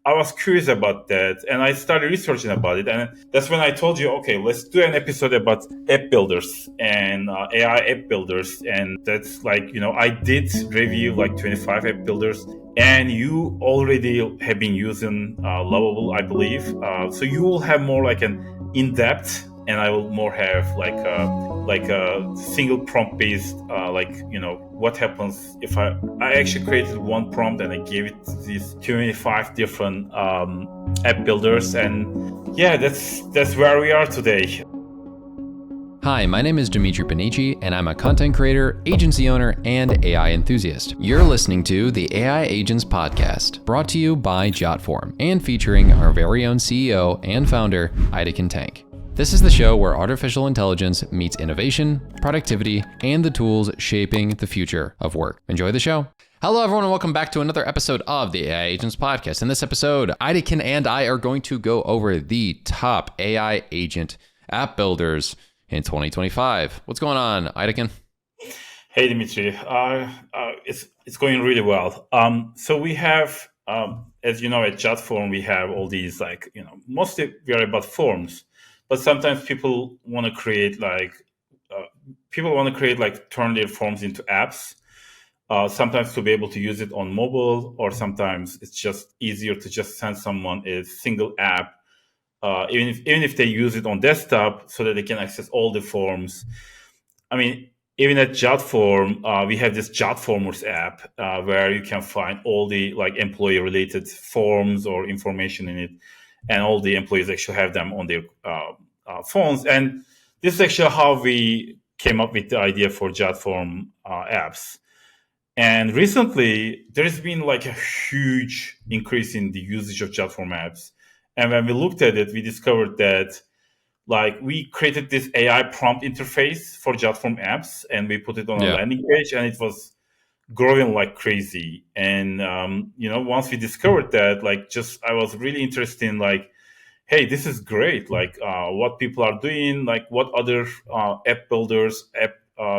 I was curious about that, and I started researching about it, and that's when I told you, okay, let's do an episode about app builders and AI app builders, and that's like, I did review like 25 app builders, and you already have been using Lovable, I believe. So you will have more like an in-depth, and I will more have like a single prompt based, what happens if I actually created one prompt and I gave it these 25 different app builders, and yeah, that's where we are today. Hi, my name is Demetri Panici, and I'm a content creator, agency owner, and AI enthusiast. You're listening to the AI Agents Podcast, brought to you by Jotform, and featuring our very own CEO and founder, Aytekin. This is the show where artificial intelligence meets innovation, productivity, and the tools shaping the future of work. Enjoy the show. Hello, everyone, and welcome back to another episode of the AI Agents Podcast. In this episode, Aytekin and I are going to go over the top AI agent app builders in 2025. What's going on, Aytekin? Hey, Demetri. It's going really well. So we have, as you know, at Jotform, we have all these mostly we are about forms, but sometimes people want to create turn their forms into apps. Sometimes to be able to use it on mobile, or sometimes it's just easier to just send someone a single app. Even if they use it on desktop, so that they can access all the forms. I mean, even at Jotform, we have this Jotformers app where you can find all the employee-related forms or information in it, and all the employees actually have them on their phones. And this is actually how we came up with the idea for Jotform apps. And recently, there's been a huge increase in the usage of Jotform apps. And when we looked at it, we discovered that we created this AI prompt interface for Jotform apps, and we put it on a landing page, and it was growing like crazy. And once we discovered that, I was really interested in hey, this is great. What people are doing, what other app builders, app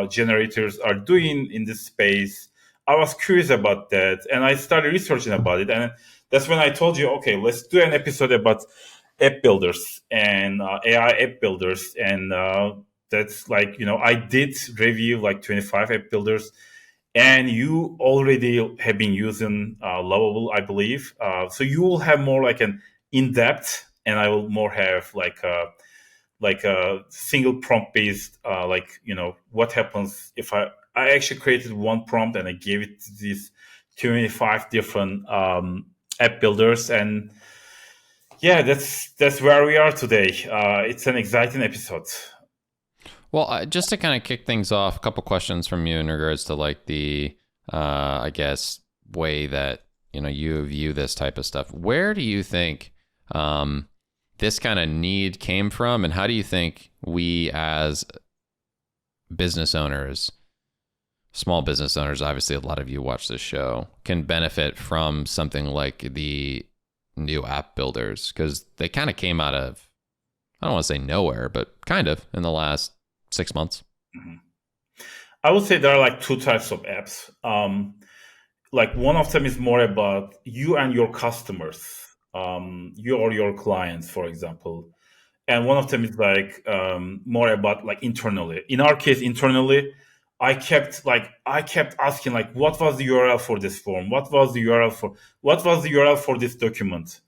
generators are doing in this space. I was curious about that, and I started researching about it, and that's when I told you, okay, let's do an episode about app builders and AI app builders. And that's I did review 25 app builders, and you already have been using Lovable, I believe. So you will have more like an in-depth, and I will more have like a single prompt based, what happens if I actually created one prompt and I gave it these 25 different app builders. And yeah, that's where we are today. It's an exciting episode. Well, just to kind of kick things off, a couple questions from you in regards to the I guess way that you view this type of stuff. Where do you think this kind of need came from, and how do you think we as business owners, small business owners, obviously a lot of you watch this show, can benefit from something like the new app builders? Because they kind of came out of, I don't want to say nowhere, but kind of in the last 6 months. Mm-hmm. I would say there are two types of apps. One of them is more about you and your customers, you or your clients, for example. And one of them is more about internally. In our case, internally, I kept asking what was the URL for this form? What was the URL for this document?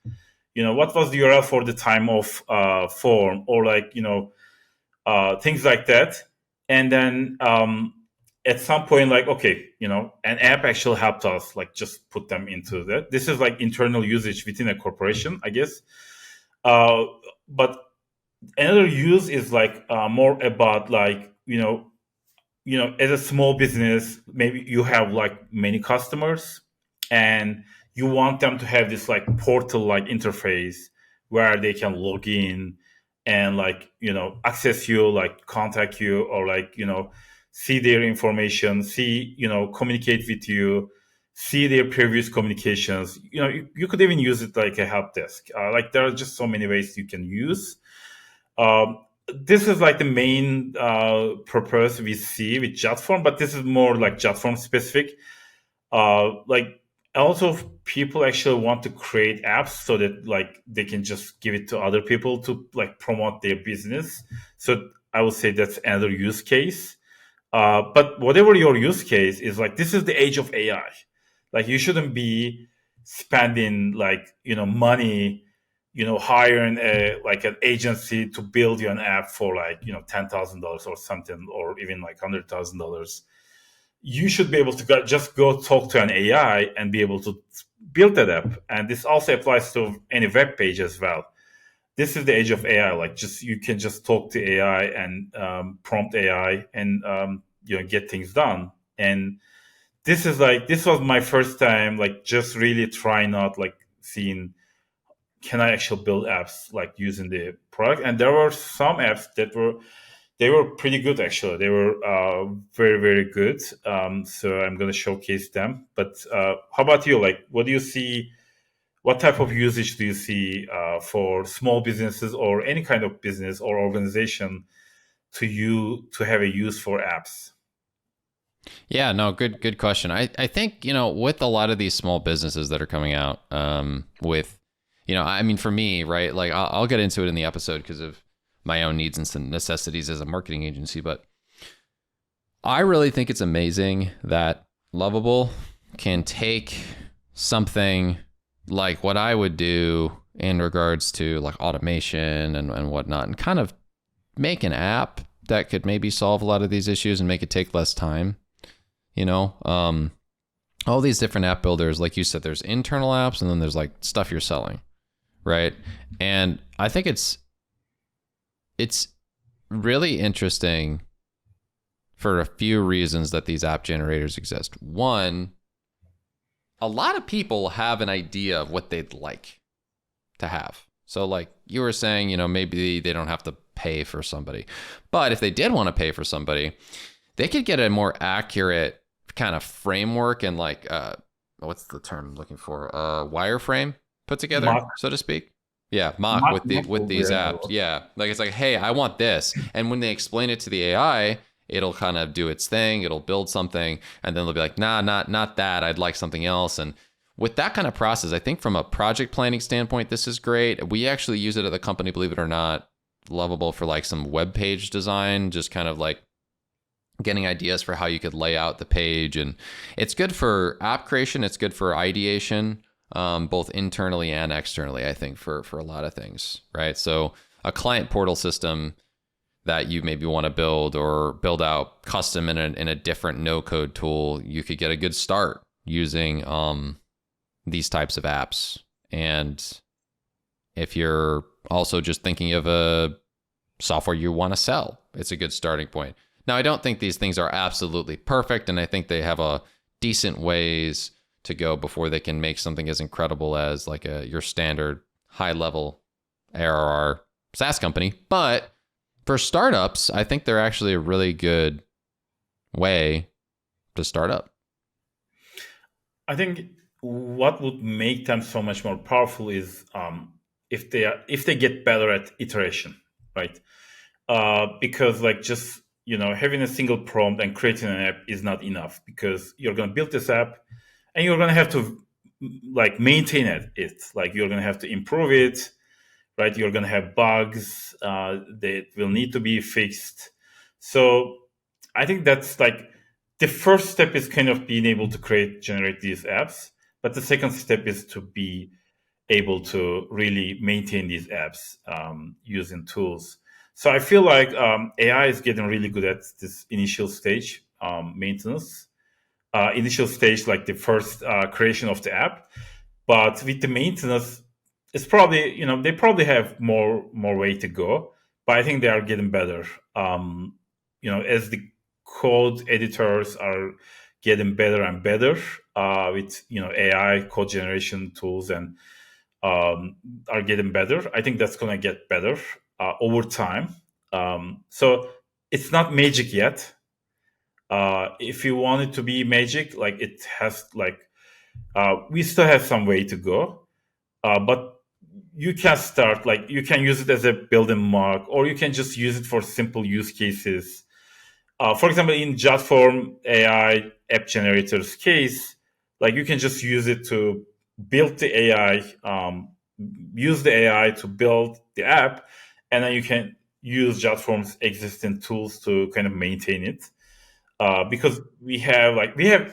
What was the URL for the time of form, or things like that. And then at some point, an app actually helped us just put them into that. This is internal usage within a corporation, I guess. But another use is more about as a small business, maybe you have many customers, and you want them to have this portal interface where they can log in and access you, contact you, or see their information, communicate with you, see their previous communications. You could even use it like a help desk. There are just so many ways you can use. This is the main purpose we see with Jotform, but this is more Jotform specific. Also, people actually want to create apps so that like they can just give it to other people to like promote their business. So I would say that's another use case. But whatever your use case is, like this is the age of AI. Like you shouldn't be spending like money, hiring a like an agency to build you an app for like $10,000 or something, or even like $100,000. You should be able to just go talk to an AI and be able to build that app. And this also applies to any web page as well. This is the age of AI. Like just you can just talk to AI and prompt AI and get things done. And this was my first time like just really trying out like seeing can I actually build apps like using the product. And there were some apps that were pretty good actually. They were very very good. So I'm going to showcase them. But how about you? Like, what do you see? What type of usage do you see for small businesses or any kind of business or organization to have a use for apps? Yeah, no, good question. I think, with a lot of these small businesses that are coming out, with, I mean, for me, right, like I'll get into it in the episode because of my own needs and necessities as a marketing agency, but I really think it's amazing that Lovable can take something like what I would do in regards to like automation and whatnot, and kind of make an app that could maybe solve a lot of these issues and make it take less time. All these different app builders, like you said, there's internal apps and then there's like stuff you're selling, right? And I think it's really interesting for a few reasons that these app generators exist. One, a lot of people have an idea of what they'd like to have. So like you were saying, maybe they don't have to pay for somebody, but if they did want to pay for somebody, they could get a more accurate kind of framework and like what's the term I'm looking for, wireframe put together, mock, so to speak. Yeah, mock with these apps. Yeah, like it's like, hey, I want this, and when they explain it to the AI, it'll kind of do its thing, it'll build something, and then they'll be like, nah, not that, I'd like something else. And with that kind of process, I think from a project planning standpoint, this is great. We actually use it at the company, believe it or not, Lovable, for like some web page design, just kind of like getting ideas for how you could lay out the page. And it's good for app creation. It's good for ideation, both internally and externally, I think, for a lot of things, right? So a client portal system that you maybe want to build or build out custom in a different no-code tool, you could get a good start using these types of apps. And if you're also just thinking of a software you want to sell, it's a good starting point. Now, I don't think these things are absolutely perfect, and I think they have a decent ways to go before they can make something as incredible as like your standard high-level ARR SaaS company. But for startups, I think they're actually a really good way to start up. I think what would make them so much more powerful is if they get better at iteration, right? Because like just having a single prompt and creating an app is not enough, because you're going to build this app and you're going to have to like maintain it. Like you're going to have to improve it, right? You're going to have bugs that will need to be fixed. So I think that's like the first step is kind of being able to generate these apps. But the second step is to be able to really maintain these apps using tools. So I feel like AI is getting really good at this initial stage maintenance, initial stage like the first creation of the app. But with the maintenance, it's probably they probably have more way to go. But I think they are getting better. As the code editors are getting better and better with AI code generation tools and are getting better. I think that's going to get better over time. So it's not magic yet. If you want it to be magic, like it has like we still have some way to go. But you can start, like you can use it as a building block, or you can just use it for simple use cases. For example, in Jotform AI app generators case, Like you can just use it to build the AI, use the AI to build the app, and then you can use Jotform's existing tools to kind of maintain it. Because we have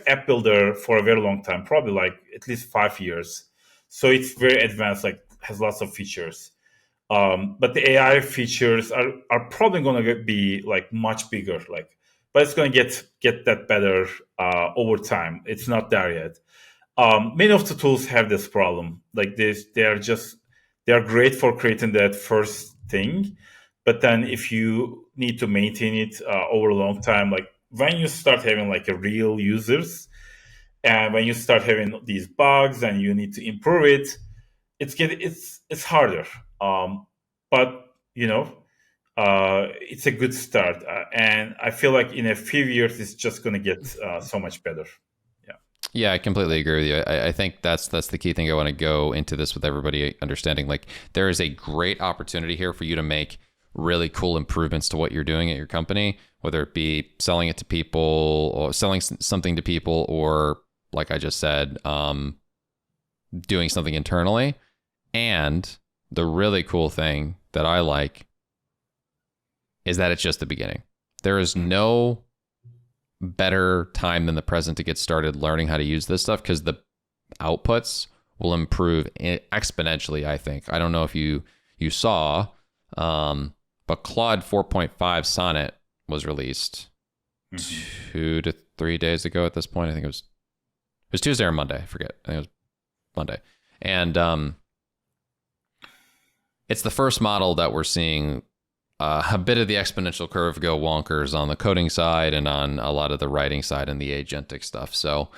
app builder for a very long time, probably like at least 5 years. So it's very advanced, like has lots of features. But the AI features are probably going to be like much bigger, like, but it's going to get that better over time. It's not there yet. Many of the tools have this problem. Like this, they are great for creating that first thing, but then if you need to maintain it over a long time, like when you start having like a real users, and when you start having these bugs and you need to improve it, it's harder. But it's a good start, and I feel like in a few years it's just going to get so much better. Yeah. Yeah, I completely agree with you. I think that's the key thing. I want to go into this with everybody understanding, like, there is a great opportunity here for you to make really cool improvements to what you're doing at your company, whether it be selling it to people or selling something to people, or like I just said, doing something internally. And the really cool thing that I like is that it's just the beginning. There is no better time than the present to get started learning how to use this stuff, because the outputs will improve exponentially, I think. I don't know if you saw, but Claude 4.5 Sonnet was released 2 to 3 days ago at this point. I think it was Tuesday or Monday. I forget. I think it was Monday. And it's the first model that we're seeing a bit of the exponential curve go wonkers on the coding side and on a lot of the writing side and the agentic stuff. So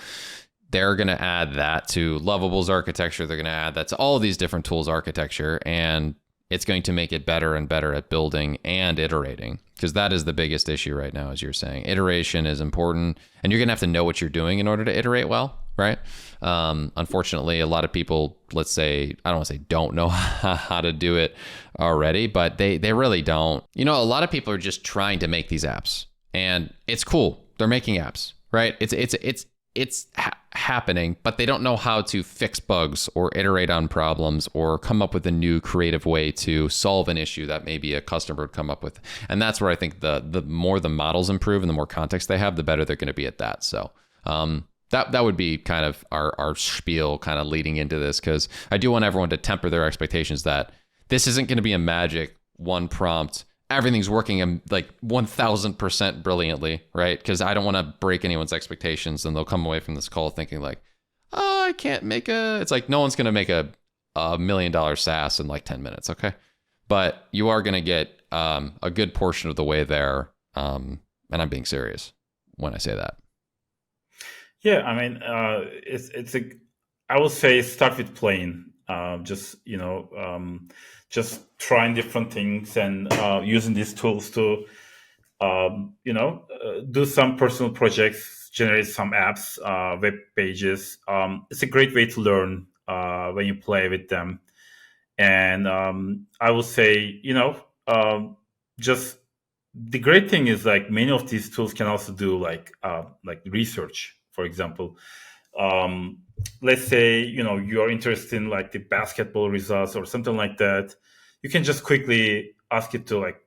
they're going to add that to Lovable's architecture. They're going to add that to all of these different tools architecture, and it's going to make it better and better at building and iterating, because that is the biggest issue right now, as you're saying. Iteration is important, and you're going to have to know what you're doing in order to iterate well, right? Unfortunately, a lot of people, let's say, I don't want to say don't know how to do it already, but they really don't. A lot of people are just trying to make these apps, and it's cool. They're making apps, right? It's happening, but they don't know how to fix bugs or iterate on problems or come up with a new creative way to solve an issue that maybe a customer would come up with. And that's where I think the more the models improve and the more context they have, the better they're going to be at that. So that would be kind of our spiel kind of leading into this, because I do want everyone to temper their expectations that this isn't going to be a magic one prompt, everything's working like 1000% brilliantly, right? Because I don't want to break anyone's expectations, and they'll come away from this call thinking like, oh, I can't make it's like no one's going to make a $1 million SaaS in like 10 minutes, okay? But you are going to get a good portion of the way there, and I'm being serious when I say that. Yeah, I mean, I will say start with playing. Just trying different things and using these tools to, do some personal projects, generate some apps, web pages. It's a great way to learn when you play with them. And I will say, just the great thing is like many of these tools can also do like research, for example. Let's say, you are interested in like the basketball results or something like that. You can just quickly ask it to like,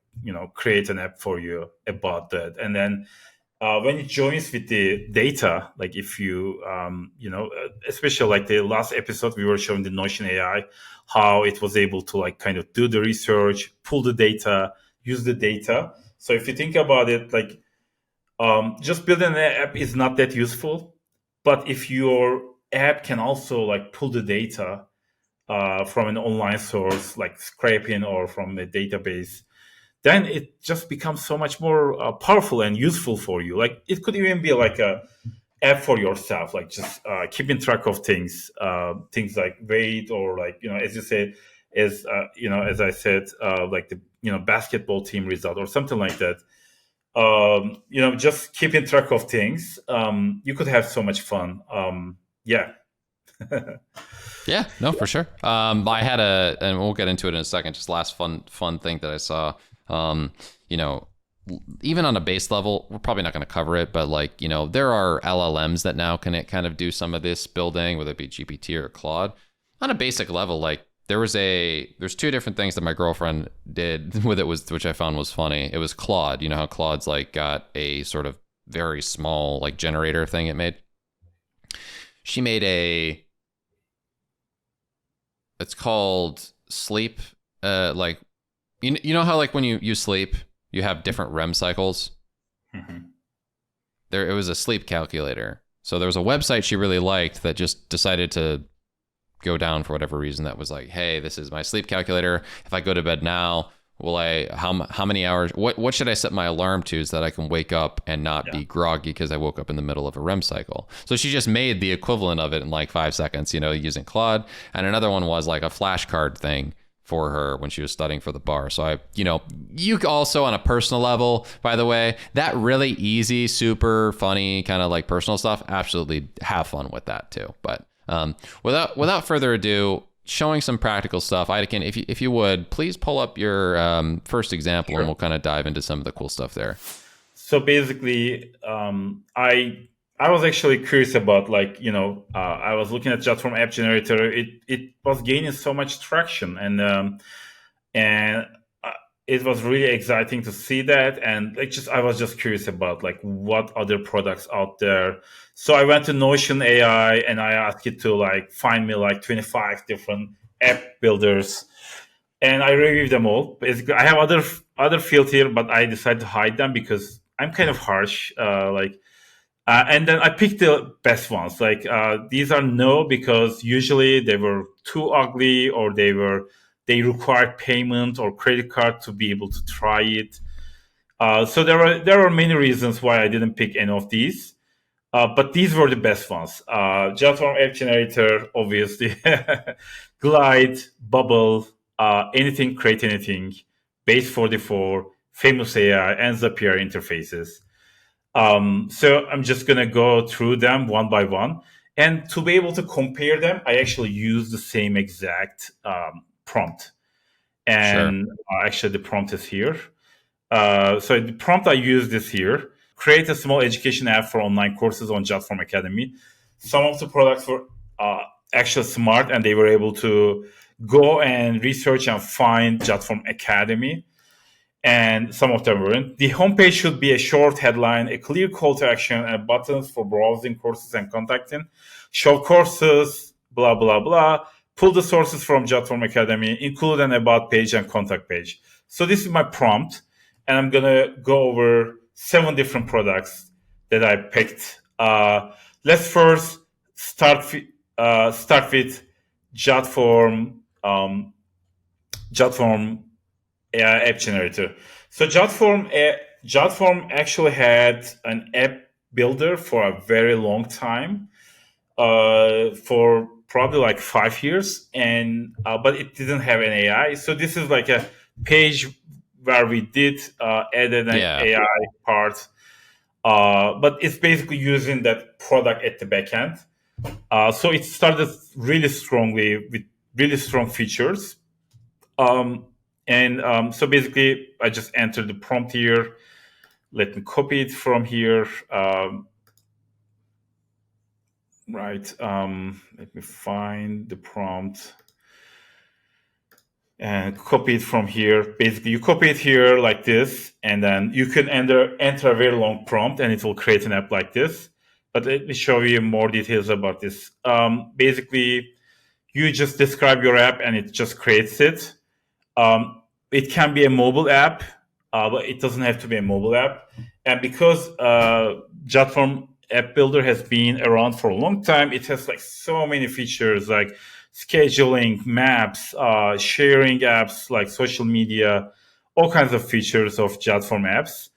create an app for you about that. And then when it joins with the data, like if you, especially like the last episode, we were showing the Notion AI, how it was able to like kind of do the research, pull the data, use the data. So if you think about it, like just building an app is not that useful. But if your app can also like pull the data from an online source, like scraping or from a database, then it just becomes so much more powerful and useful for you. Like it could even be like a app for yourself, like just keeping track of things like weight, or like, as you said, as I said, like the, basketball team result or something like that. Just keeping track of things. You could have so much fun. Yeah. Yeah, no, for sure. I had and we'll get into it in a second, just last fun thing that I saw, even on a base level, we're probably not going to cover it, but like, there are LLMs that now can kind of do some of this building, whether it be GPT or Claude. On a basic level, like there's two different things that my girlfriend did with it, which I found was funny. It was Claude. You know how Claude's like got a sort of very small like generator thing it made. She made it's called sleep. Like, you know how like when you sleep, you have different REM cycles. Mm-hmm. It was a sleep calculator. So there was a website she really liked that just decided to go down for whatever reason. That was like, hey, this is my sleep calculator. If I go to bed now, how many hours? What should I set my alarm to so that I can wake up and not be groggy because I woke up in the middle of a REM cycle? So she just made the equivalent of it in like 5 seconds, using Claude. And another one was like a flashcard thing for her when she was studying for the bar. So you also on a personal level, by the way, that really easy, super funny kind of like personal stuff, absolutely have fun with that too. But without further ado, showing some practical stuff, Aytekin, if you would, please pull up your first example. Sure. And we'll kind of dive into some of the cool stuff there. So basically, I was actually curious about I was looking at Jotform App Generator. It was gaining so much traction, and it was really exciting to see that. And I was just curious about like what other products out there. So I went to Notion AI and I asked it to like find me like 25 different app builders, and I reviewed them all. Basically, I have other fields here, but I decided to hide them because I'm kind of harsh. And then I picked the best ones. These are no, because usually they were too ugly, or they required payment or credit card to be able to try it. So there are many reasons why I didn't pick any of these. But these were the best ones. Jotform App Generator, obviously. Glide, Bubble, Anything, Create Anything, Base 44, Famous AI, and Zapier interfaces. So I'm just going to go through them one by one. And to be able to compare them, I actually use the same exact prompt. And sure. Actually, the prompt is here. So the prompt I used is here. Create a small education app for online courses on Jotform Academy. Some of the products were actually smart, and they were able to go and research and find Jotform Academy. And some of them weren't. The homepage should be a short headline, a clear call to action, and buttons for browsing courses and contacting. Show courses, blah, blah, blah. Pull the sources from Jotform Academy. Include an about page and contact page. So this is my prompt. And I'm going to go over 7 different products that I picked. Let's first start with Jotform AI App Generator. So Jotform actually had an app builder for a very long time, for probably like 5 years, and but it didn't have an AI. So this is like a page where we did added an AI part, but it's basically using that product at the back end. So it started really strongly with really strong features. So basically, I just entered the prompt here. Let me copy it from here. Right. Let me find the prompt and copy it from here. Basically, you copy it here like this, and then you can enter a very long prompt, and it will create an app like this. But let me show you more details about this. Basically, you just describe your app, and it just creates it. It can be a mobile app, but it doesn't have to be a mobile app. And because Jotform App Builder has been around for a long time, it has like so many features like scheduling, maps, sharing apps like social media, all kinds of features of Jotform apps.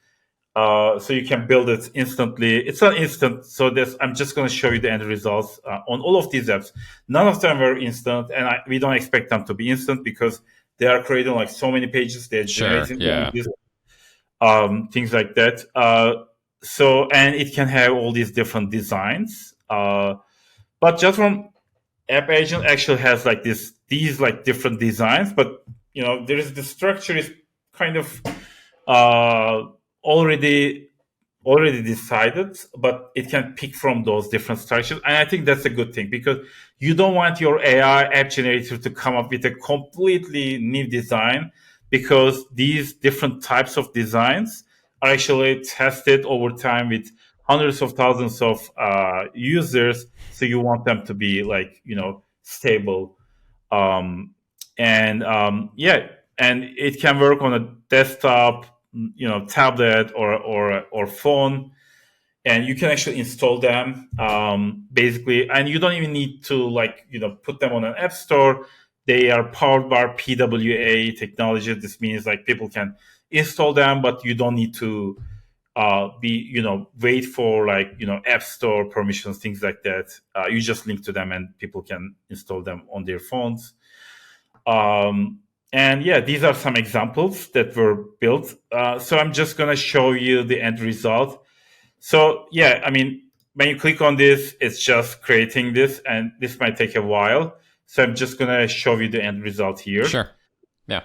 So you can build it instantly. It's not instant. So I'm just going to show you the end results on all of these apps. None of them were instant, and we don't expect them to be instant because they are creating like so many pages. They're generating things like that. And it can have all these different designs. But Jotform App Agent actually has like these like different designs. But the structure is kind of already decided, but it can pick from those different structures. And I think that's a good thing, because you don't want your AI app generator to come up with a completely new design, because these different types of designs are actually tested over time with hundreds of thousands of users. So you want them to be like, stable. Um, and and it can work on a desktop, tablet, or phone, and you can actually install them, basically, and you don't even need to put them on an app store. They are powered by PWA technology. This means like people can install them, but you don't need to wait for app store permissions, things like that. You just link to them and people can install them on their phones. And yeah, these are some examples that were built. So I'm just going to show you the end result. So yeah, I mean, when you click on this, it's just creating this, and this might take a while. So I'm just going to show you the end result here. Sure. Yeah.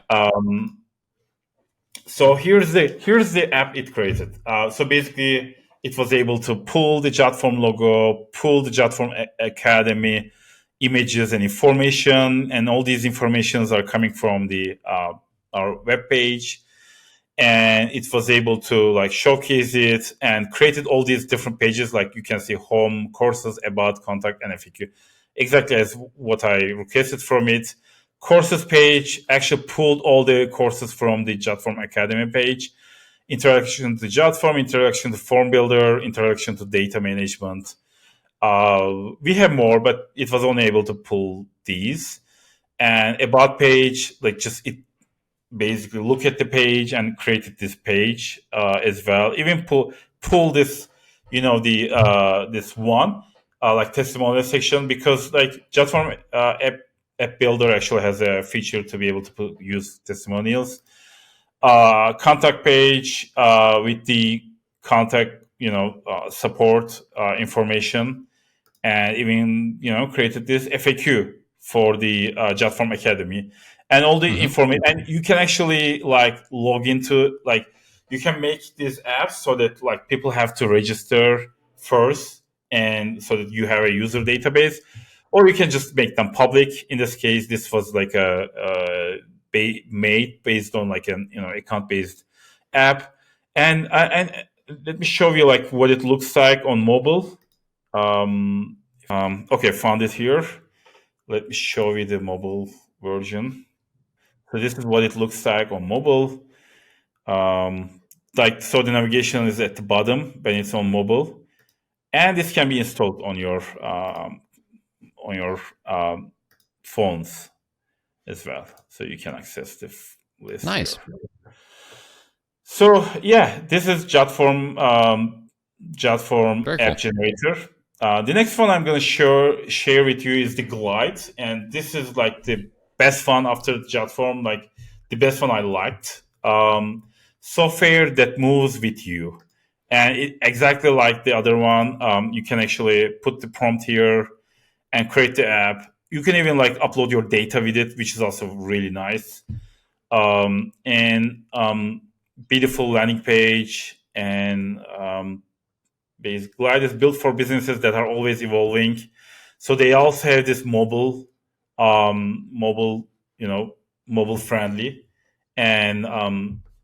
So here's the app it created. So basically, it was able to pull the Jotform logo, pull the Jotform Academy images and information, and all these informations are coming from the our web page, and it was able to showcase it and created all these different pages. Like you can see home, courses, about, contact, and FAQ, exactly as what I requested from it. Courses page actually pulled all the courses from the Jotform Academy page. Introduction to Jotform, introduction to Form Builder, introduction to data management. We have more, but it was only able to pull these. And about page, it basically look at the page and created this page as well. Even pull this, this one testimonial section, because Jotform app builder actually has a feature to be able to use testimonials. Contact page with the contact support information, and even created this FAQ for the Jotform Academy, and all the information. And you can actually log into you can make these apps so that people have to register first, and so that you have a user database, or you can just make them public. In this case, this was made based on an account based app, and let me show you what it looks like on mobile. Okay, found it here. Let me show you the mobile version. So this is what it looks like on mobile. So the navigation is at the bottom when it's on mobile, and this can be installed on your phones as well. So you can access the list. Nice. Here. So yeah, this is Jotform Very app cool. generator. The next one I'm going to share with you is the Glide, and this is the best one after Jotform, the best one I liked. Software that moves with you, and exactly like the other one, you can actually put the prompt here and create the app. You can even upload your data with it, which is also really nice. Beautiful landing page, and basically Glide is built for businesses that are always evolving. So they also have this mobile friendly, and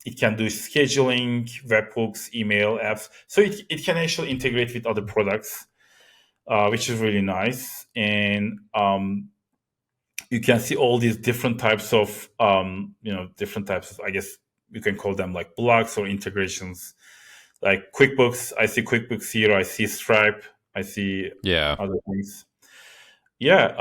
it can do scheduling, webhooks, email, apps. So it can actually integrate with other products, which is really nice. And you can see all these different types of, I guess you can call them blocks or integrations. Like QuickBooks, I see QuickBooks here. I see Stripe. I see other things. Yeah.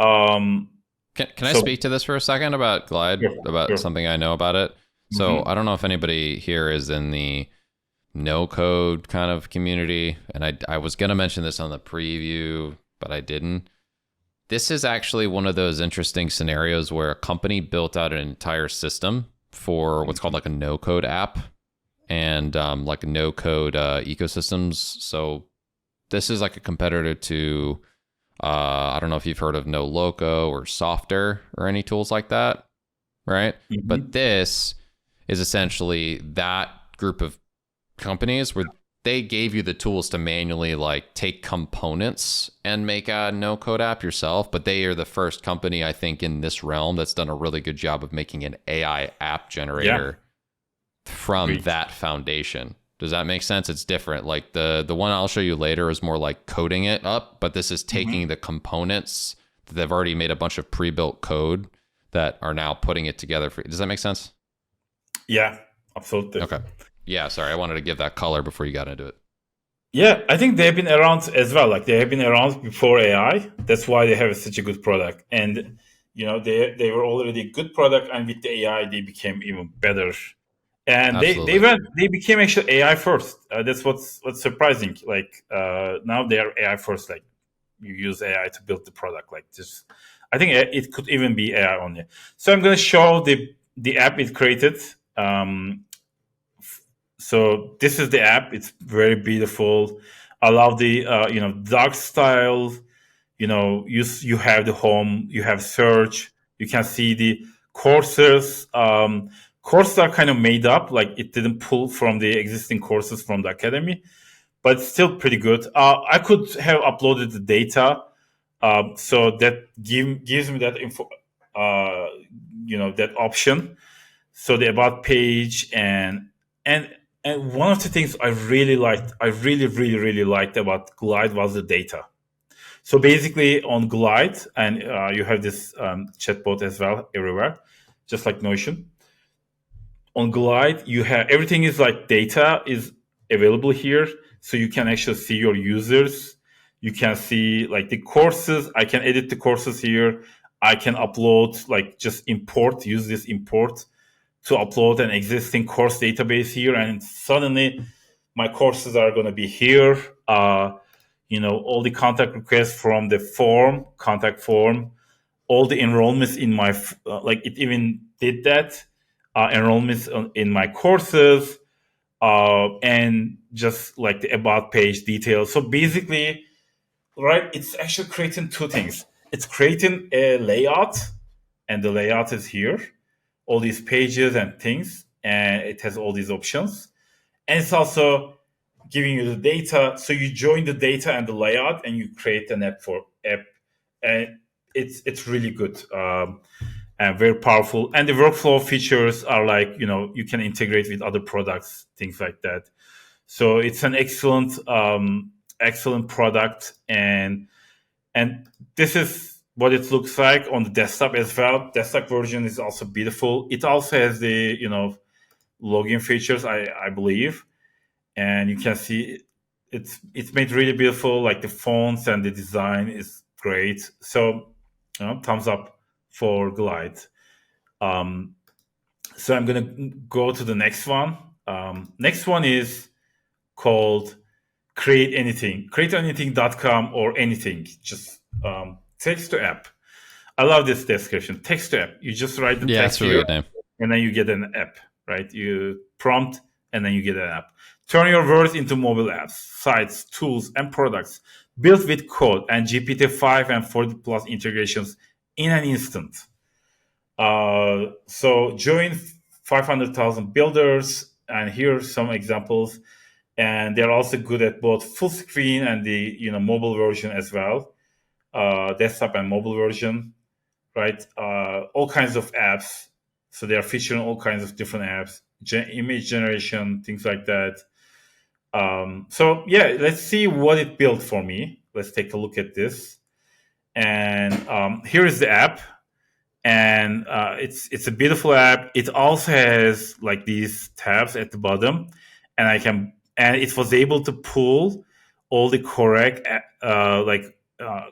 Can I speak to this for a second about Glide, about something I know about it? So I don't know if anybody here is in the no code kind of community, and I was going to mention this on the preview, but I didn't. This is actually one of those interesting scenarios where a company built out an entire system for what's called a no code app, and no code ecosystems. So this is a competitor to I don't know if you've heard of No Loco or Softer or any tools like that, right? But this is essentially that group of companies where they gave you the tools to manually like take components and make a no code app yourself, but they are the first company I think in this realm that's done a really good job of making an AI app generator from Great. that foundation. Does that make sense? It's different. Like the one I'll show you later is more like coding it up, but this is taking the components that they've already made a bunch of pre-built code that are now putting it together for you. Does that make sense? Yeah, absolutely. Okay. Yeah, sorry. I wanted to give that color before you got into it. Yeah, I think they've been around as well. Like they have been around before AI. That's why they have such a good product. And they were already a good product, and with the AI, they became even better. And Absolutely. they became actually AI first. That's what's surprising. Like now they are AI first. Like you use AI to build the product. Like this, I think it could even be AI only. So I'm going to show the app it created. So this is the app. It's very beautiful. I love the dark style. You have the home, you have search, you can see the courses. Courses are kind of made up, like it didn't pull from the existing courses from the academy, but it's still pretty good. I could have uploaded the data, so that gives me that info, that option. So the about page and and one of the things I really liked, I really liked about Glide was the data. So basically on Glide, and you have this chatbot as well everywhere, just like Notion. On Glide, you have everything is like data is available here, so you can actually see your users. You can see like the courses. I can edit the courses here. I can upload, like just import, use this import to upload an existing course database here, and suddenly my courses are going to be here. All the contact requests from the contact form, all the enrollments in my, like it even did that, enrollments in my courses, and just like the about page details. So basically, right, it's actually creating two things. It's creating a layout, and the layout is here, all these pages and things, and it has all these options. And it's also giving you the data. So you join the data and the layout, and you create an app, and it's really good, and very powerful. And the workflow features are like you can integrate with other products, things like that. So it's an excellent product, and this is what it looks like on the desktop as well. Desktop version is also beautiful. It also has the login features, I believe, and you can see it's made really beautiful. Like the fonts and the design is great. So thumbs up for Glide. Um, so I'm gonna go to the next one. Next one is called createanything.com, or anything, just text to app. I love this description. Text to app. You just write the Yeah, text it's a really here, good name. and then you get an app, right? You prompt, and then you get an app. Turn your words into mobile apps, sites, tools, and products built with code and GPT-5 and 40 plus integrations in an instant. So join 500,000 builders, and here are some examples. And they're also good at both full screen and the mobile version as well, desktop and mobile version, right? All kinds of apps. So they are featuring all kinds of different apps, image generation, things like that. So yeah, let's see what it built for me. Let's take a look at this. And here is the app, and it's a beautiful app. It also has like these tabs at the bottom, and it was able to pull all the correct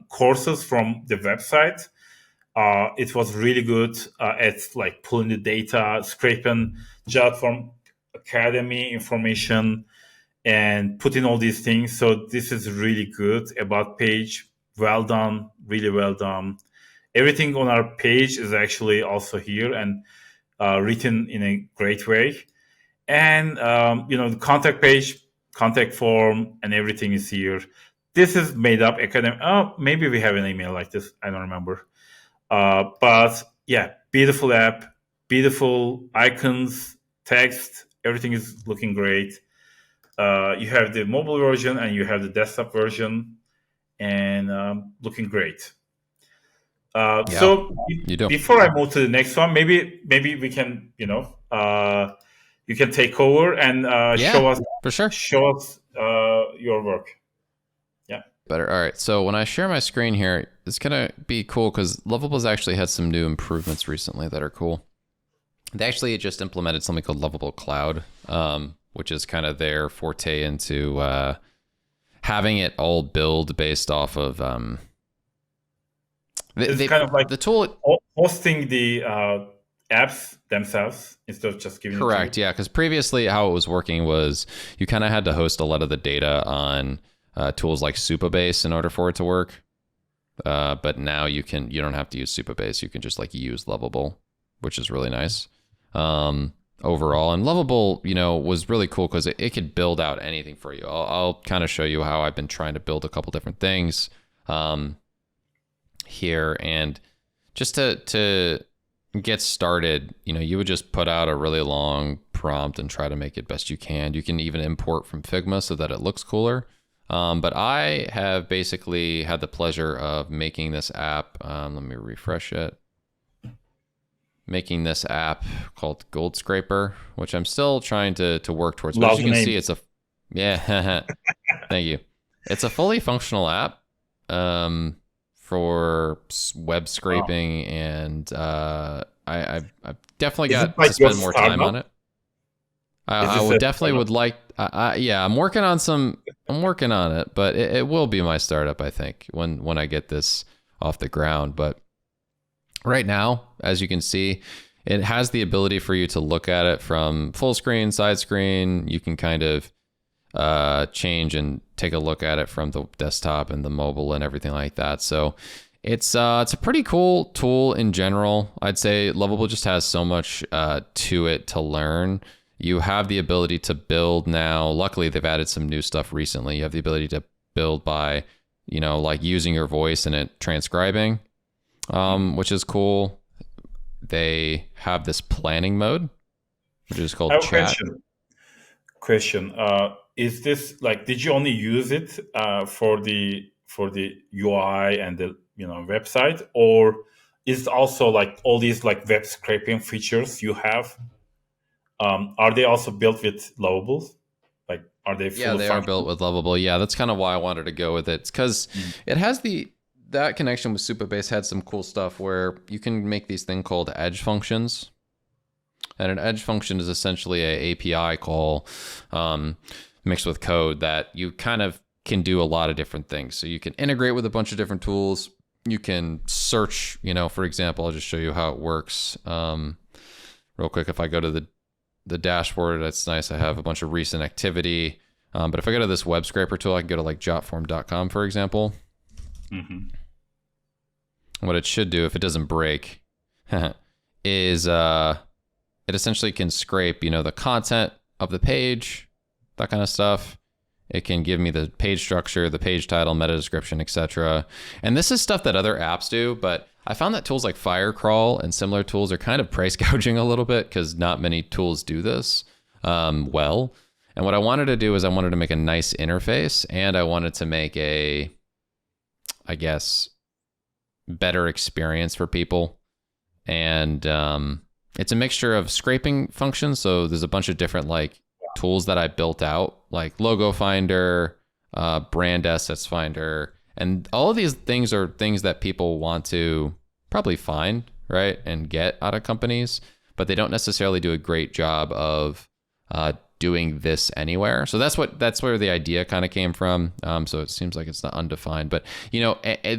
courses from the website. It was really good at like pulling the data, scraping Jotform Academy information, and putting all these things. So this is really good. About page, well done, really well done. Everything on our page is actually also here, and written in a great way. And the contact page, contact form, and everything is here. This is made up academic. Oh, maybe we have an email like this. I don't remember. But yeah, beautiful app, beautiful icons, text. Everything is looking great. You have the mobile version and you have the desktop version, and looking great. Yeah, So you do. before I move to the next one, maybe we can, you can take over and Yeah, for sure. show us your work. Yeah. Better. All right. So when I share my screen here, it's gonna be cool because Lovable's actually had some new improvements recently that are cool. They actually just implemented something called Lovable Cloud, which is kind of their forte into having it all build based off of. It's kind of like the tool. hosting the apps themselves instead of just giving Correct. it to you. Yeah, because previously how it was working was you kind of had to host a lot of the data on tools like Supabase in order for it to work. But now you don't have to use Supabase. You can just like use Lovable, which is really nice. Overall, and Lovable, was really cool because it could build out anything for you. I'll kind of show you how I've been trying to build a couple different things here, and just to get started, you would just put out a really long prompt and try to make it best you can. You can even import from Figma so that it looks cooler. But I have basically had the pleasure of making this app. Let me refresh it. Making this app called Gold Scraper, which I'm still trying to work towards. But as you can see, it's thank you. It's a fully functional app for web scraping, and I've definitely got to spend more time on it. I would definitely would like. Yeah, I'm working on it, but it will be my startup, I think, when I get this off the ground. But right now, as you can see, it has the ability for you to look at it from full screen, side screen. You can kind of change and take a look at it from the desktop and the mobile and everything like that. So it's a pretty cool tool in general. I'd say Lovable just has so much to it to learn. You have the ability to build now. Luckily, they've added some new stuff recently. You have the ability to build by, like using your voice and it transcribing, which is cool. They have this planning mode, which is called chat. Question. Is this like, did you only use it for the UI and the website, or is it also like all these like web scraping features you have? Are they also built with Lovable? Like, are they? Yeah, they are built with Lovable. Yeah, that's kind of why I wanted to go with it. It's because it has that connection with Supabase had some cool stuff where you can make these things called edge functions. And an edge function is essentially a API call mixed with code that you kind of can do a lot of different things. So you can integrate with a bunch of different tools. You can search, for example, I'll just show you how it works real quick. If I go to the dashboard, that's nice. I have a bunch of recent activity. But if I go to this web scraper tool, I can go to like jotform.com, for example. Mm-hmm. What it should do, if it doesn't break, is it essentially can scrape, the content of the page, that kind of stuff. It can give me the page structure, the page title, meta description, etc. And this is stuff that other apps do, but I found that tools like Firecrawl and similar tools are kind of price gouging a little bit because not many tools do this well. And what I wanted to do is I wanted to make a nice interface, and I wanted to make a, I guess, better experience for people. And it's a mixture of scraping functions. So there's a bunch of different like tools that I built out, like logo finder, brand assets finder, and all of these things are things that people want to probably find, right, and get out of companies, but they don't necessarily do a great job of doing this anywhere. So that's where the idea kind of came from. So it seems like it's not undefined, but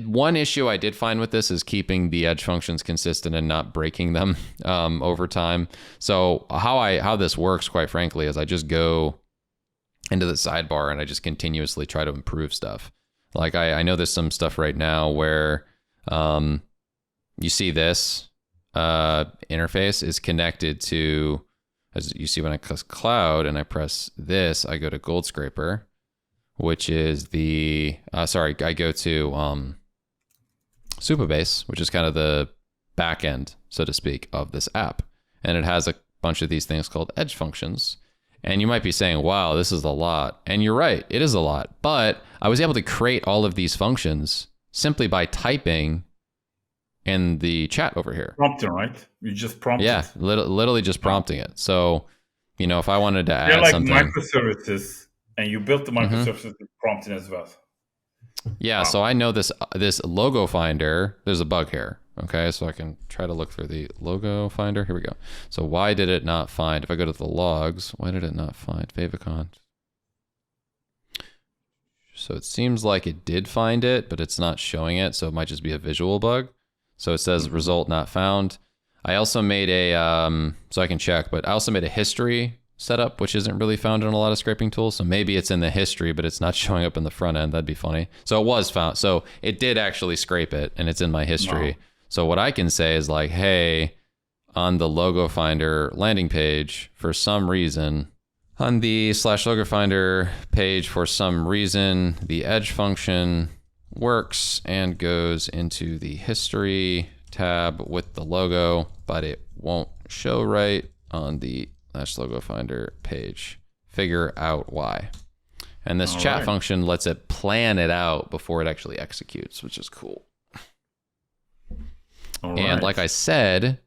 one issue I did find with this is keeping the edge functions consistent and not breaking them over time. So how this works, quite frankly, is I just go into the sidebar and I just continuously try to improve stuff. Like I know there's some stuff right now where you see this interface is connected to, as you see when I press cloud and I press this, I go to Gold Scraper, which is I go to Supabase, which is kind of the back end, so to speak, of this app. And it has a bunch of these things called edge functions. And you might be saying, wow, this is a lot. And you're right, it is a lot. But I was able to create all of these functions simply by typing in the chat over here. Prompting, right? You just prompted. Yeah, literally just prompting it. So, you know, if I wanted to They're add like something. microservices, and you built the microservices with prompting as well. Yeah, wow. So I know this logo finder, there's a bug here. Okay, so I can try to look for the logo finder. Here we go. So why did it not find, if I go to the logs, why did it not find favicon? So it seems like it did find it, but it's not showing it. So it might just be a visual bug. So it says result not found. I also made a, so I can check, but I also made a history setup, which isn't really found in a lot of scraping tools. So maybe it's in the history, but it's not showing up in the front end. That'd be funny. So it was found. So it did actually scrape it, and it's in my history. Wow. So what I can say is like, hey, on the logo finder landing page, for some reason, on the /logo finder page, for some reason, the edge function works and goes into the history tab with the logo, but it won't show right on the /logo finder page. Figure out why. And this chat function lets it plan it out before it actually executes, which is cool. And like I said,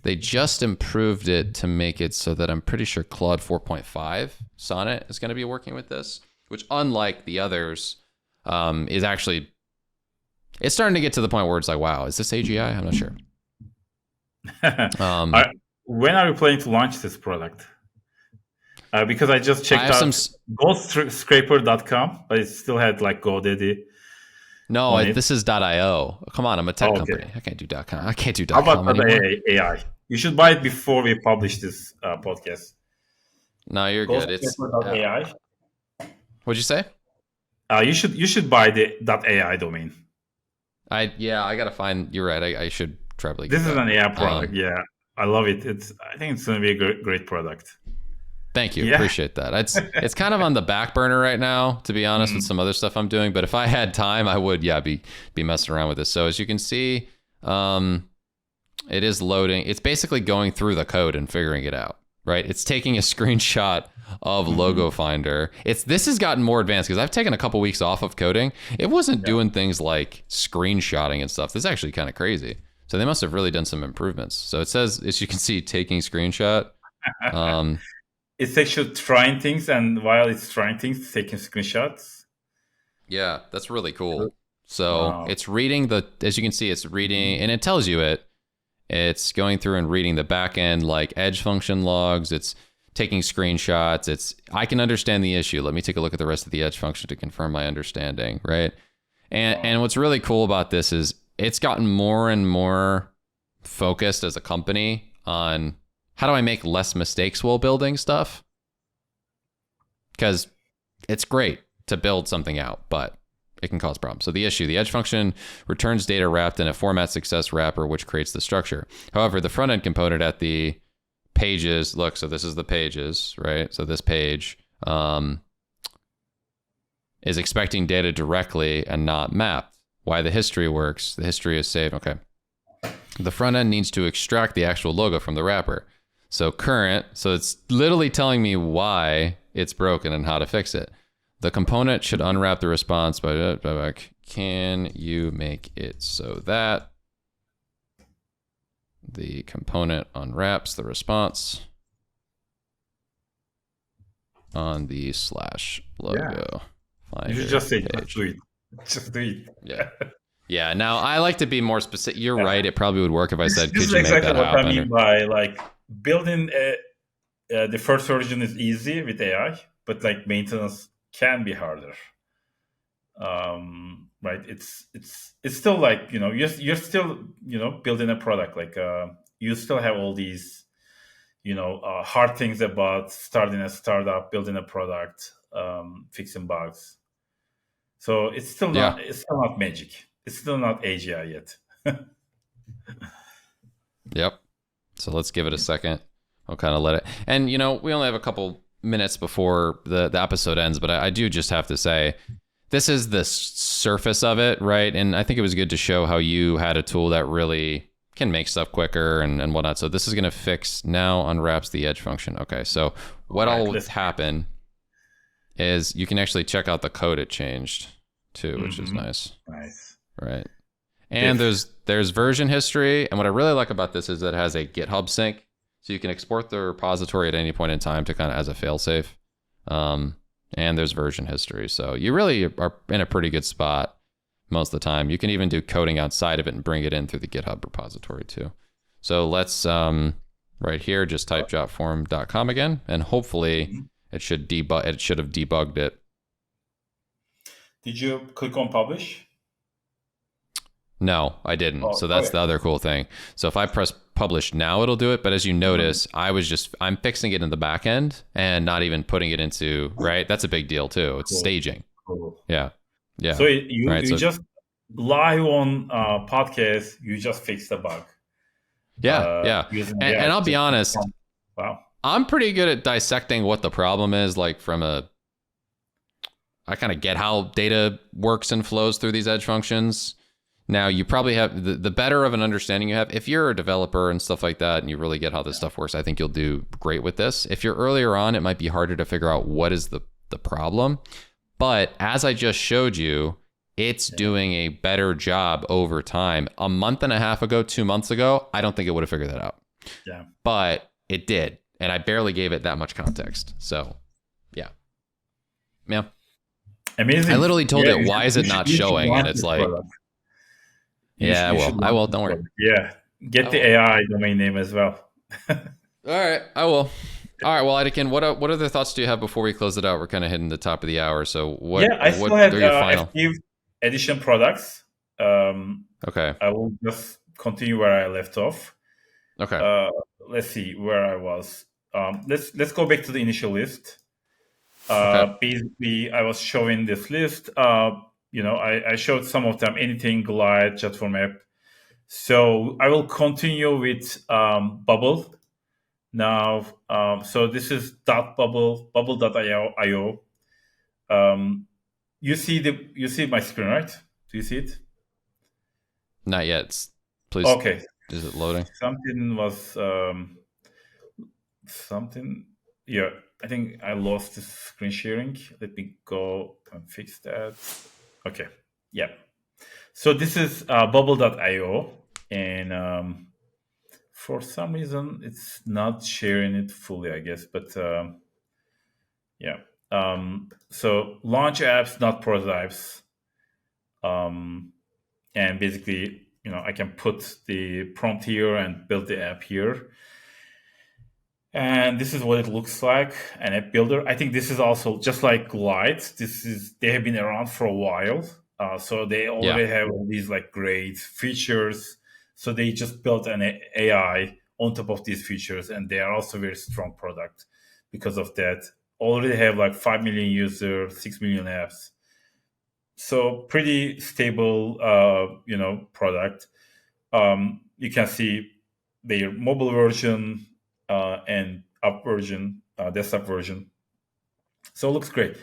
they just improved it to make it so that I'm pretty sure Claude 4.5 Sonnet is going to be working with this, which unlike the others, is actually, it's starting to get to the point where it's like, wow, is this AGI? I'm not sure. When are you planning to launch this product? Because I just checked out ghostscraper.com, but it still had like GoDaddy. No, this is .io. Come on, I'm a tech company. I can't do .com. I can't do How .com about anymore. AI? You should buy it before we publish this podcast. No, you're good. It's AI. What'd you say? You should buy the .ai domain. I gotta find. You're right. I should probably. This is an AI product. Yeah, I love it. I think it's going to be a great product. Thank you. Appreciate that. It's kind of on the back burner right now, to be honest, with some other stuff I'm doing. But if I had time, I would, be messing around with this. So as you can see, it is loading. It's basically going through the code and figuring it out, right? It's taking a screenshot of Logo Finder. This has gotten more advanced because I've taken a couple weeks off of coding. It wasn't doing things like screenshotting and stuff. This is actually kind of crazy. So they must have really done some improvements. So it says, as you can see, taking screenshot. It's actually trying things, and while it's trying things, it's taking screenshots. Yeah, that's really cool. So it's reading as you can see, it's reading, and it tells you it's going through and reading the backend like edge function logs. It's taking screenshots. I can understand the issue. Let me take a look at the rest of the edge function to confirm my understanding, right? And what's really cool about this is it's gotten more and more focused as a company on how do I make less mistakes while building stuff? Because it's great to build something out, but it can cause problems. So the edge function returns data wrapped in a format success wrapper, which creates the structure. However, the front end component at the pages, look, so this is the pages, right? So this page is expecting data directly and not mapped. Why the history works, the history is saved, okay. The front end needs to extract the actual logo from the wrapper. So so it's literally telling me why it's broken and how to fix it. The component should unwrap the response by, can you make it so that the component unwraps the response on the /logo. You should just say, just do it. Just do it. Yeah. Yeah. Now I like to be more specific. You're right. It probably would work if I said, could you make exactly that what happen? I mean by like building the first version is easy with AI, but like maintenance can be harder. Right? It's still like, you're still, building a product. Like you still have all these, hard things about starting a startup, building a product, fixing bugs. So it's still not magic. It's still not AGI yet. Yep. So let's give it a second. I'll kind of let it. And, we only have a couple minutes before the episode ends, but I do just have to say, this is the surface of it, right? And I think it was good to show how you had a tool that really can make stuff quicker and whatnot. So this is going to fix, now unwraps the edge function. Okay, so what'll Let's. happen is you can actually check out the code it changed too, which is nice. Nice. Right. And there's version history. And what I really like about this is that it has a GitHub sync. So you can export the repository at any point in time to kind of as a failsafe. And there's version history. So you really are in a pretty good spot most of the time. You can even do coding outside of it and bring it in through the GitHub repository too. So let's, right here, just type jotform.com again, and hopefully it should have debugged it. Did you click on publish? No, I didn't. So that's the other cool thing. So if I press publish now, it'll do it. But as you notice, I'm fixing it in the back end and not even putting it into, right? That's a big deal too. It's staging. Cool. Yeah. Yeah. So you just live on podcast, you just fix the bug. Yeah. And I'll be honest, wow. I'm pretty good at dissecting what the problem is, like I kind of get how data works and flows through these edge functions. Now, you probably have the better of an understanding you have. If you're a developer and stuff like that, and you really get how this stuff works, I think you'll do great with this. If you're earlier on, it might be harder to figure out what is the problem. But as I just showed you, it's doing a better job over time. A month and a half ago, 2 months ago, I don't think it would have figured that out. Yeah. But it did. And I barely gave it that much context. So, yeah. Amazing. I literally told it, why is it not showing? And it's like... Yeah, I will. Don't worry. Yeah, get the AI domain name as well. All right, I will. All right, well, Aytekin, what other thoughts do you have before we close it out? We're kind of hitting the top of the hour, so what? Yeah, I still have a few additional products. Okay. I will just continue where I left off. Okay. Let's see where I was. Let's go back to the initial list. Basically, I was showing this list. I showed some of them, anything, Glide, Jotform App. So I will continue with Bubble now. So this is .bubble, bubble.io. You see my screen, right? Do you see it? Not yet. Please. Okay. Is it loading? Yeah, I think I lost the screen sharing. Let me go and fix that. Okay, yeah. So this is bubble.io, and for some reason it's not sharing it fully, I guess. But yeah. So launch apps, not prototypes. And basically, I can put the prompt here and build the app here. And this is what it looks like, an app builder. I think this is also just like Glide. They have been around for a while. So they already have all these like great features. So they just built an AI on top of these features, and they are also a very strong product because of that. Already have like 5 million users, 6 million apps. So pretty stable, product. You can see their mobile version and app version, desktop version. So it looks great.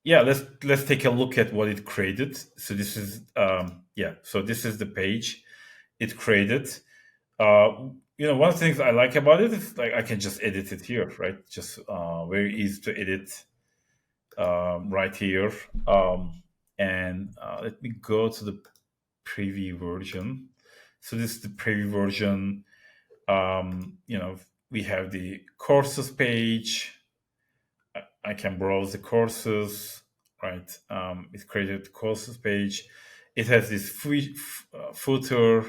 Yeah, let's take a look at what it created. So this is so this is the page it created. One of the things I like about it is like I can just edit it here, right? Just very easy to edit right here. And let me go to the preview version. So this is the preview version. We have the courses page. I can browse the courses, right? It created the courses page. It has this footer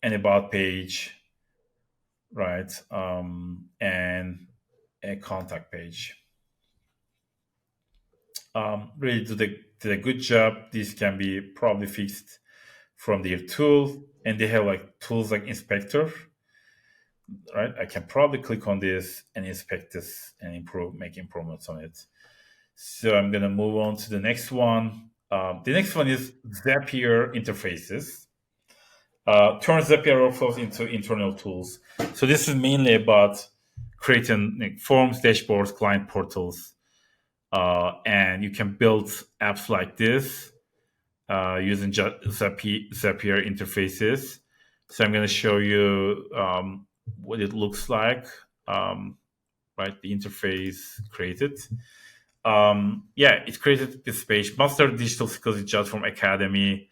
and about page, right? And a contact page. Really did a good job. This can be probably fixed from their tool, and they have like tools like inspector. Right, I can probably click on this and inspect this and make improvements on it. So I'm going to move on to the next one. The next one is Zapier interfaces. Turn Zapier workflows into internal tools. So this is mainly about creating forms, dashboards, client portals, and you can build apps like this using Zapier interfaces. So I'm going to show you what it looks like right right? The interface created. It created this page, Master Digital Skills in Jotform Academy,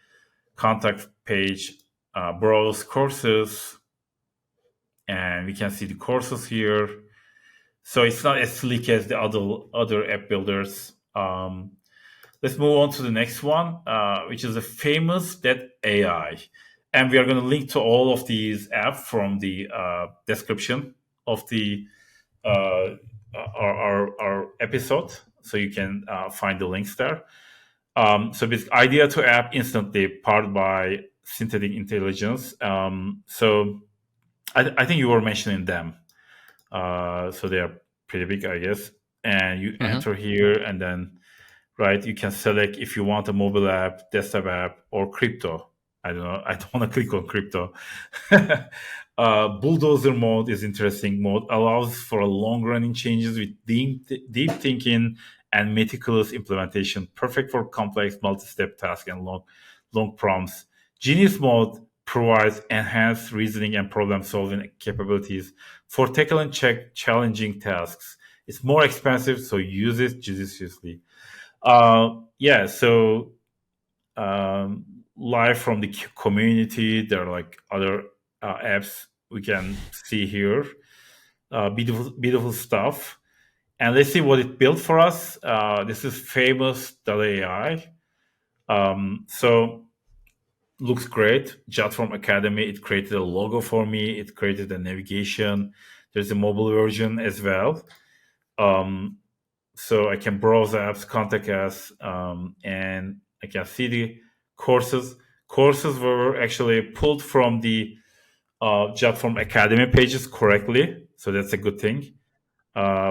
contact page, browse courses, and we can see the courses here. So it's not as sleek as the other app builders. Let's move on to the next one, which is a famous that AI. And we are going to link to all of these apps from the description of the our episode, so you can find the links there. So this idea to app instantly powered by synthetic intelligence. So I think you were mentioning them. So they are pretty big, I guess. And you enter here, and then you can select if you want a mobile app, desktop app, or crypto. I don't know. I don't want to click on crypto. Bulldozer mode is interesting. Mode allows for a long-running changes with deep thinking and meticulous implementation, perfect for complex multi-step tasks and long prompts. Genius mode provides enhanced reasoning and problem-solving capabilities for tackling challenging tasks. It's more expensive, so use it judiciously. So live from the community, there are like other apps we can see here. Beautiful stuff. And let's see what it built for us. This is famous.ai. So looks great. Jotform Academy, it created a logo for me. It created a navigation. There's a mobile version as well. So I can browse apps, contact us, and I can see the courses. Courses were actually pulled from the Jotform Academy pages correctly. So that's a good thing.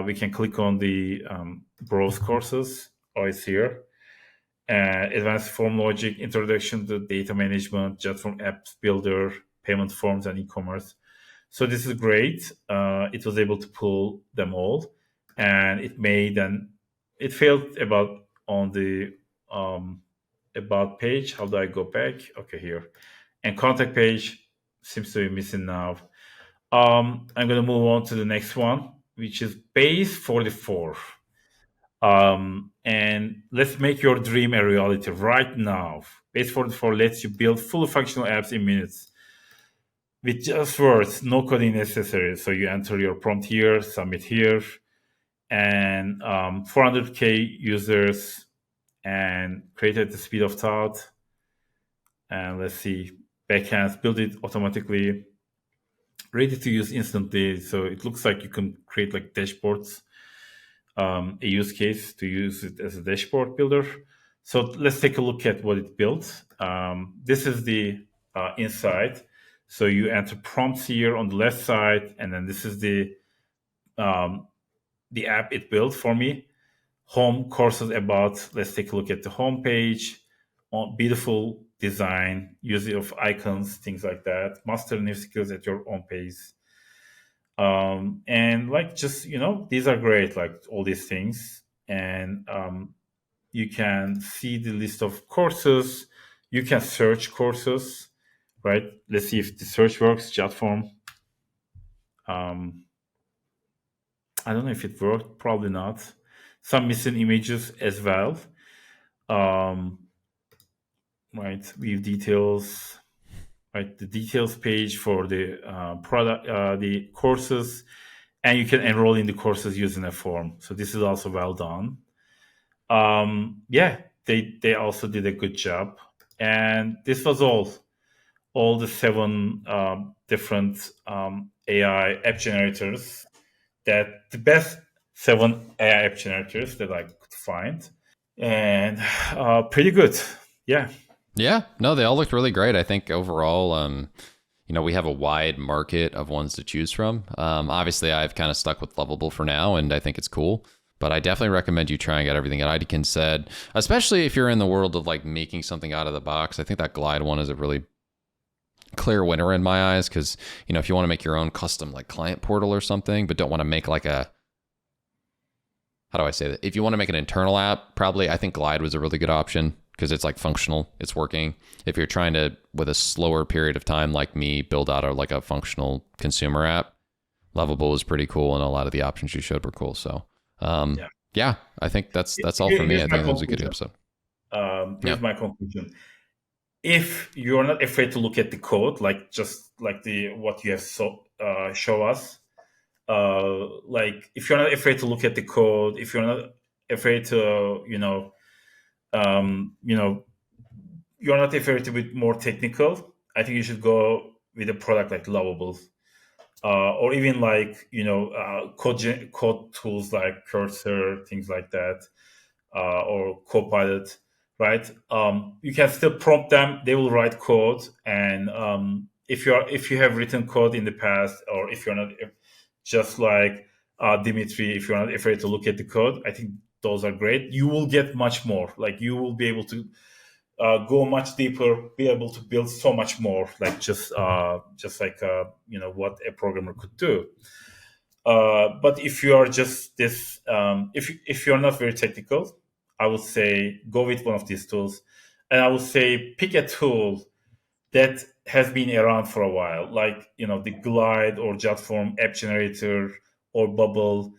We can click on the browse courses. Oh, it's here. Advanced form logic, introduction to data management, Jotform Apps Builder, payment forms, and e-commerce. So this is great. It was able to pull them all. And it failed about on the about page. How do I go back? Okay, here. And contact page seems to be missing now. I'm going to move on to the next one, which is Base 44. And let's make your dream a reality right now. Base 44 lets you build fully functional apps in minutes with just words, no coding necessary. So you enter your prompt here, submit here, and 400K users, and create at the speed of thought. And let's see, backends, build it automatically, ready to use instantly. So it looks like you can create like dashboards, a use case to use it as a dashboard builder. So let's take a look at what it built. This is the inside. So you enter prompts here on the left side, and then this is the app it built for me. Home, courses, about. Let's take a look at the home page. Beautiful design, using of icons, things like that. Master new skills at your own pace. And like, just, these are great, like all these things. And you can see the list of courses. You can search courses, right? Let's see if the search works. Jotform. I don't know if it worked, probably not. Some missing images as well. Right, view details, right, the details page for the product, the courses, and you can enroll in the courses using a form. So this is also well done. They also did a good job. And this was all the 7 different AI app generators, that the best 7 AI app generators that I could find, and pretty good. Yeah, no, they all looked really great. I think overall, we have a wide market of ones to choose from. Obviously, I've kind of stuck with Lovable for now, and I think it's cool. But I definitely recommend you trying out everything that Aytekin said, especially if you're in the world of like making something out of the box. I think that Glide one is a really clear winner in my eyes, because if you want to make your own custom like client portal or something, but don't want to make like a, how do I say that? If you want to make an internal app, probably I think Glide was a really good option, because it's like functional, it's working. If you're trying to, with a slower period of time like me, build out like a functional consumer app, Lovable was pretty cool, and a lot of the options you showed were cool. So, Yeah. yeah, I think that's all for me. I think that was a good episode. Here's my conclusion. If you're not afraid to look at the code, like just like what you have show us, like if you're not afraid to look at the code, if you're not afraid to, you're not afraid to be more technical, I think you should go with a product like Lovable, or even like code tools like Cursor, things like that, or Copilot, right? You can still prompt them; they will write code, and if you have written code in the past, or if you're not just like Demetri, if you're not afraid to look at the code, I think those are great. You will get much more. Like you will be able to go much deeper, be able to build so much more, like just like what a programmer could do. But if you are just this, if you're not very technical, I would say go with one of these tools, and I would say pick a tool that has been around for a while, like the Glide or Jotform App Generator or Bubble,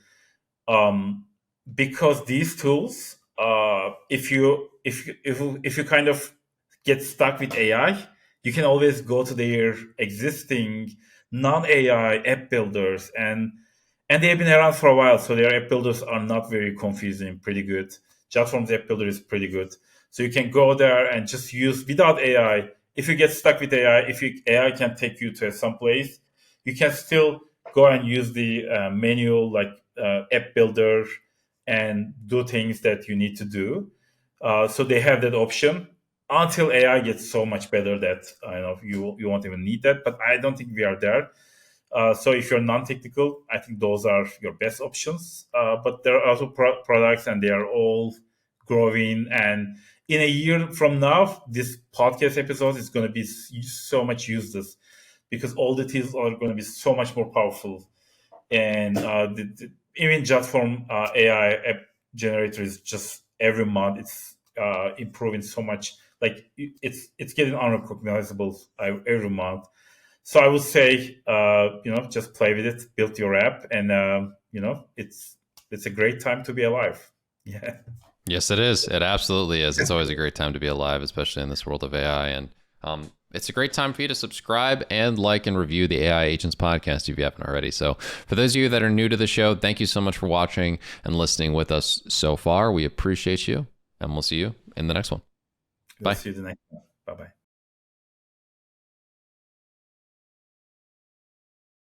because these tools, if you kind of get stuck with AI, you can always go to their existing non-AI app builders, and they have been around for a while, so their app builders are not very confusing, pretty good. Jotform's app builder is pretty good, so you can go there and just use without AI. If you get stuck with AI, AI can take you to some place, you can still go and use the manual like app builder and do things that you need to do. So they have that option until AI gets so much better that you won't even need that. But I don't think we are there. So if you're non-technical, I think those are your best options. But there are also products, and they are all growing. And in a year from now, this podcast episode is going to be so much useless because all the tools are going to be so much more powerful. And even Jotform AI app generator is just every month it's improving so much. Like it's getting unrecognizable every month. So I would say, just play with it, build your app, and it's a great time to be alive. Yeah. Yes, it is. It absolutely is. It's always a great time to be alive, especially in this world of AI. And it's a great time for you to subscribe and like and review the AI Agents podcast if you haven't already. So for those of you that are new to the show, thank you so much for watching and listening with us so far. We appreciate you, and we'll see you in the next one. Bye. See you the next one. Bye-bye.